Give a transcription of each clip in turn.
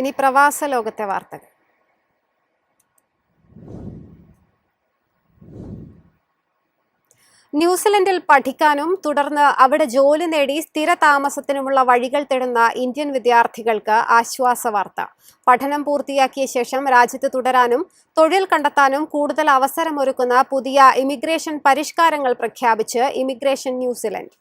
ഇനി പ്രവാസ ലോകത്തെ വാർത്തകൾ. ന്യൂസിലൻഡിൽ പഠിക്കാനും തുടർന്ന് അവിടെ ജോലി നേടി സ്ഥിരതാമസത്തിനുമുള്ള വഴികൾ തേടുന്ന ഇന്ത്യൻ വിദ്യാർത്ഥികൾക്ക് ആശ്വാസ വാർത്ത. പഠനം പൂർത്തിയാക്കിയ ശേഷം രാജ്യത്ത് തുടരാനും തൊഴിൽ കണ്ടെത്താനും കൂടുതൽ അവസരമൊരുക്കുന്ന പുതിയ ഇമിഗ്രേഷൻ പരിഷ്കാരങ്ങൾ പ്രഖ്യാപിച്ച് ഇമിഗ്രേഷൻ ന്യൂസിലൻഡ്.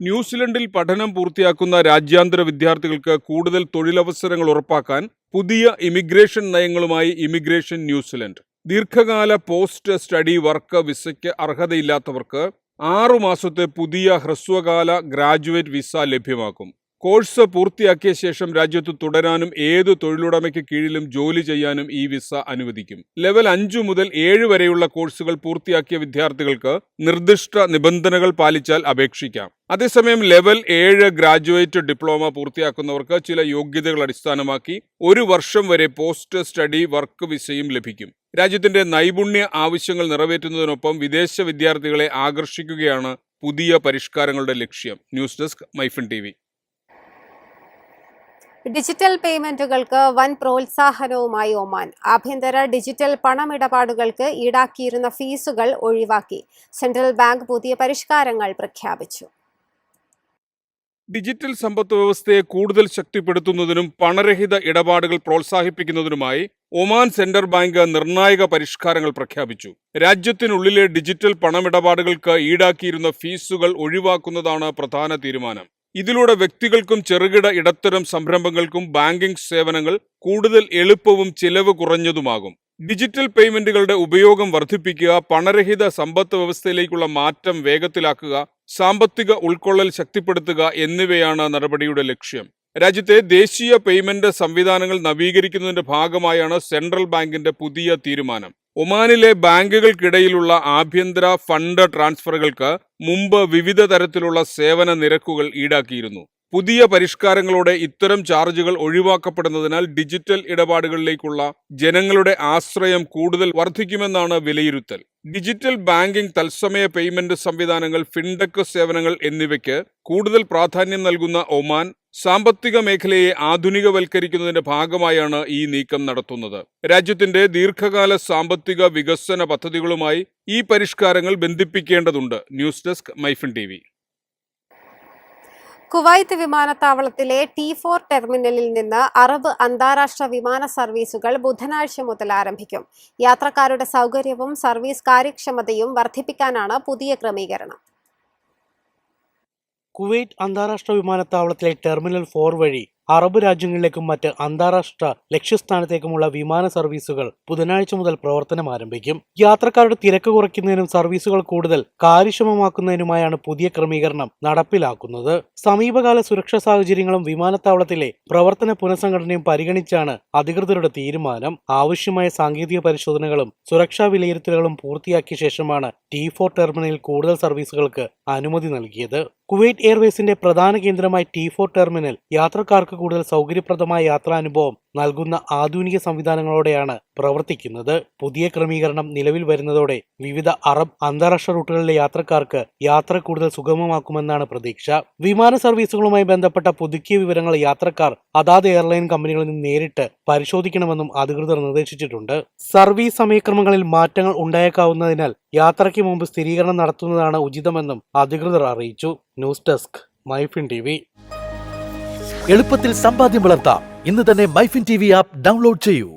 ന്യൂസിലൻഡിൽ പഠനം പൂർത്തിയാക്കുന്ന രാജ്യാന്തര വിദ്യാർത്ഥികൾക്ക് കൂടുതൽ തൊഴിലവസരങ്ങൾ ഉറപ്പാക്കാൻ പുതിയ ഇമിഗ്രേഷൻ നയങ്ങളുമായി ഇമിഗ്രേഷൻ ന്യൂസിലൻഡ്. ദീർഘകാല പോസ്റ്റ് സ്റ്റഡി വർക്ക് വിസയ്ക്ക് അർഹതയില്ലാത്തവർക്ക് 6 മാസത്തെ പുതിയ ഹ്രസ്വകാല ഗ്രാജുവേറ്റ് വിസ ലഭ്യമാക്കും. കോഴ്സ് പൂർത്തിയാക്കിയ ശേഷം രാജ്യത്ത് തുടരാനും ഏത് തൊഴിലുടമയ്ക്ക് കീഴിലും ജോലി ചെയ്യാനും ഈ വിസ അനുവദിക്കും. ലെവൽ 5 മുതൽ 7 വരെയുള്ള കോഴ്സുകൾ പൂർത്തിയാക്കിയ വിദ്യാർത്ഥികൾക്ക് നിർദ്ദിഷ്ട നിബന്ധനകൾ പാലിച്ചാൽ അപേക്ഷിക്കാം. അതേസമയം ലെവൽ 7 ഗ്രാജുവേറ്റ് ഡിപ്ലോമ പൂർത്തിയാക്കുന്നവർക്ക് ചില യോഗ്യതകൾ അടിസ്ഥാനമാക്കി 1 വർഷം വരെ പോസ്റ്റ് സ്റ്റഡി വർക്ക് വിസയും ലഭിക്കും. രാജ്യത്തിന്റെ നൈപുണ്യ ആവശ്യങ്ങൾ നിറവേറ്റുന്നതിനൊപ്പം വിദേശ വിദ്യാർത്ഥികളെ ആകർഷിക്കുകയാണ് പുതിയ പരിഷ്കാരങ്ങളുടെ ലക്ഷ്യം. News desk MyFin TV. Digital പേയ്മെന്റുകൾക്ക് വൻ പ്രോത്സാഹനവുമായി ഒമാൻ. ആഭ്യന്തര ഡിജിറ്റൽ പണമിടപാടുകൾക്ക് ഈടാക്കിയിരുന്ന ഫീസുകൾ ഒഴിവാക്കി. സെൻട്രൽ ബാങ്ക് പുതിയ പരിഷ്കാരങ്ങൾ പ്രഖ്യാപിച്ചു. ഡിജിറ്റൽ സമ്പദ് വ്യവസ്ഥയെ കൂടുതൽ ശക്തിപ്പെടുത്തുന്നതിനും പണരഹിത ഇടപാടുകൾ പ്രോത്സാഹിപ്പിക്കുന്നതിനുമായി ഒമാൻ സെൻട്രൽ ബാങ്ക് നിർണായക പരിഷ്കാരങ്ങൾ പ്രഖ്യാപിച്ചു. രാജ്യത്തിനുള്ളിലെ ഡിജിറ്റൽ പണമിടപാടുകൾക്ക് ഈടാക്കിയിരുന്ന ഫീസുകൾ ഒഴിവാക്കുന്നതാണ് പ്രധാന തീരുമാനം. ഇതിലൂടെ വ്യക്തികൾക്കും ചെറുകിട ഇടത്തരം സംരംഭങ്ങൾക്കും ബാങ്കിംഗ് സേവനങ്ങൾ കൂടുതൽ എളുപ്പവും ചിലവ് കുറഞ്ഞതുമാകും. ഡിജിറ്റൽ പേയ്മെന്റുകളുടെ ഉപയോഗം വർദ്ധിപ്പിക്കുക, പണരഹിത സമ്പദ് വ്യവസ്ഥയിലേക്കുള്ള മാറ്റം വേഗത്തിലാക്കുക, സാമ്പത്തിക ഉൾക്കൊള്ളൽ ശക്തിപ്പെടുത്തുക എന്നിവയാണ് നടപടിയുടെ ലക്ഷ്യം. രാജ്യത്തെ ദേശീയ പേയ്മെന്റ് സംവിധാനങ്ങൾ നവീകരിക്കുന്നതിന്റെ ഭാഗമായാണ് സെൻട്രൽ ബാങ്കിന്റെ പുതിയ തീരുമാനം. ഒമാനിലെ ബാങ്കുകൾക്കിടയിലുള്ള ആഭ്യന്തര ഫണ്ട് ട്രാൻസ്ഫറുകൾക്ക് മുമ്പ് വിവിധ തരത്തിലുള്ള സേവന നിരക്കുകൾ ഈടാക്കിയിരുന്നു. പുതിയ പരിഷ്കാരങ്ങളോടെ ഇത്തരം ചാർജുകൾ ഒഴിവാക്കപ്പെടുന്നതിനാൽ ഡിജിറ്റൽ ഇടപാടുകളിലേക്കുള്ള ജനങ്ങളുടെ ആശ്രയം കൂടുതൽ വർദ്ധിക്കുമെന്നാണ് വിലയിരുത്തൽ. ഡിജിറ്റൽ ബാങ്കിംഗ്, തത്സമയ പേയ്മെന്റ് സംവിധാനങ്ങൾ, ഫിൻടെക് സേവനങ്ങൾ എന്നിവയ്ക്ക് കൂടുതൽ പ്രാധാന്യം നൽകുന്ന ഒമാൻ സാമ്പത്തിക മേഖലയെ ആധുനികവൽക്കരിക്കുന്നതിന്റെ ഭാഗമായാണ് ഈ നീക്കം നടത്തുന്നത്. രാജ്യത്തിന്റെ ദീർഘകാല സാമ്പത്തിക വികസന പദ്ധതികളുമായി ഈ പരിഷ്കാരങ്ങൾ ബന്ധിപ്പിക്കേണ്ടതുണ്ട്. News desk MyFin TV. Kuwait വിമാനത്താവളത്തിലെ T4 ടെർമിനലിൽ നിന്ന് അറബ് അന്താരാഷ്ട്ര വിമാന സർവീസുകൾ ബുധനാഴ്ച മുതൽ ആരംഭിക്കും. യാത്രക്കാരുടെ സൗകര്യവും സർവീസ് കാര്യക്ഷമതയും വർദ്ധിപ്പിക്കാനാണ് പുതിയ ക്രമീകരണം. കുവൈറ്റ് അന്താരാഷ്ട്ര വിമാനത്താവളത്തിലെ ടെർമിനൽ 4 വഴി അറബ് രാജ്യങ്ങളിലേക്കും മറ്റ് അന്താരാഷ്ട്ര ലക്ഷ്യസ്ഥാനത്തേക്കുമുള്ള വിമാന സർവീസുകൾ ബുധനാഴ്ച മുതൽ പ്രവർത്തനം ആരംഭിക്കും. യാത്രക്കാരുടെ തിരക്ക് കുറയ്ക്കുന്നതിനും സർവീസുകൾ കൂടുതൽ കാര്യക്ഷമമാക്കുന്നതിനുമായാണ് പുതിയ ക്രമീകരണം നടപ്പിലാക്കുന്നത്. സമീപകാല സുരക്ഷാ സാഹചര്യങ്ങളും വിമാനത്താവളത്തിലെ പ്രവർത്തന പുനഃസംഘടനയും പരിഗണിച്ചാണ് അധികൃതരുടെ തീരുമാനം. ആവശ്യമായ സാങ്കേതിക പരിശോധനകളും സുരക്ഷാ വിലയിരുത്തലുകളും പൂർത്തിയാക്കിയ ശേഷമാണ് T4 ടെർമിനലിൽ കൂടുതൽ സർവീസുകൾക്ക് അനുമതി നൽകിയത്. കുവൈറ്റ് എയർവേസിന്റെ പ്രധാന കേന്ദ്രമായ T4 ടെർമിനൽ യാത്രക്കാർക്ക് കൂടുതൽ സൗകര്യപ്രദമായ യാത്രാനുഭവം നൽകുന്ന ആധുനിക സംവിധാനങ്ങളോടെയാണ് പ്രവർത്തിക്കുന്നത്. പുതിയ ക്രമീകരണം നിലവിൽ വരുന്നതോടെ വിവിധ അറബ് അന്താരാഷ്ട്ര റൂട്ടുകളിലെ യാത്രക്കാർക്ക് യാത്ര കൂടുതൽ സുഗമമാക്കുമെന്നാണ് പ്രതീക്ഷ. വിമാന സർവീസുകളുമായി ബന്ധപ്പെട്ട പുതുക്കിയ വിവരങ്ങൾ യാത്രക്കാർ അതാത് എയർലൈൻ കമ്പനികളിൽ നിന്ന് നേരിട്ട് പരിശോധിക്കണമെന്നും അധികൃതർ നിർദ്ദേശിച്ചിട്ടുണ്ട്. സർവീസ് സമയക്രമങ്ങളിൽ മാറ്റങ്ങൾ ഉണ്ടായേക്കാവുന്നതിനാൽ യാത്രയ്ക്ക് മുമ്പ് സ്ഥിരീകരണം നടത്തുന്നതാണ് ഉചിതമെന്നും അധികൃതർ അറിയിച്ചു. News desk MyFin TV. എളുപ്പത്തിൽ സമ്പാദ്യം വളർത്താം. ഇന്ന് തന്നെ മൈഫിൻ TV ആപ്പ് ഡൗൺലോഡ് ചെയ്യൂ.